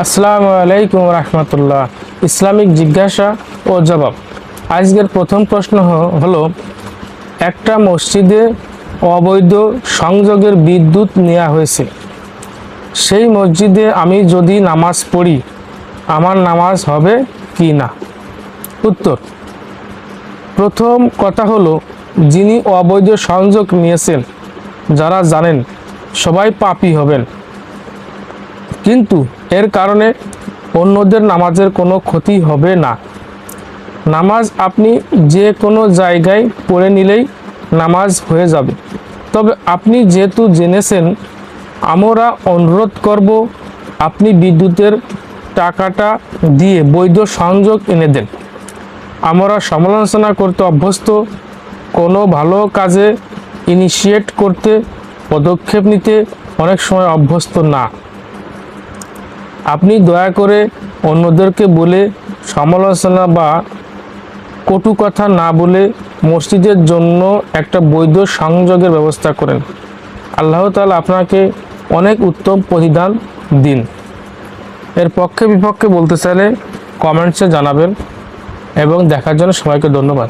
আসসালামু আলাইকুম রহমতুল্লাহ। ইসলামিক জিজ্ঞাসা ও জবাব। আজকের প্রথম প্রশ্ন হলো, একটা মসজিদে অবৈধ সংযোগের বিদ্যুৎ নেওয়া হয়েছে, সেই মসজিদে আমি যদি নামাজ পড়ি আমার নামাজ হবে কি না? উত্তর, প্রথম কথা হলো, যিনি অবৈধ সংযোগ নিয়েছেন যারা জানেন সবাই পাপী হবেন, কিন্তু এর কারণে অন্যদের নামাজের কোনো ক্ষতি হবে না। নামাজ আপনি যে কোনো জায়গায় পড়ে নিলেই নামাজ হয়ে যাবে। তবে আপনি যেহেতু জেনেছেন, আমরা অনুরোধ করব আপনি বিদ্যুতের টাকাটা দিয়ে বৈধ সংযোগ এনে দেন। আমরা সমালোচনা করতে অভ্যস্ত, কোনো ভালো কাজে ইনিশিয়েট করতে, পদক্ষেপ নিতে অনেক সময় অভ্যস্ত না। আপনি দয়া করে অন্যদেরকে বলে সমালোচনা বা কটু কথা না বলে মসজিদের জন্য একটা বৈধ সংযোগের ব্যবস্থা করেন। আল্লাহ তাআলা আপনাকে অনেক উত্তম প্রতিদান দিন। এর পক্ষে বিপক্ষে বলতে চাইলে কমেন্টসে জানাবেন এবং দেখার জন্য সবাইকে ধন্যবাদ।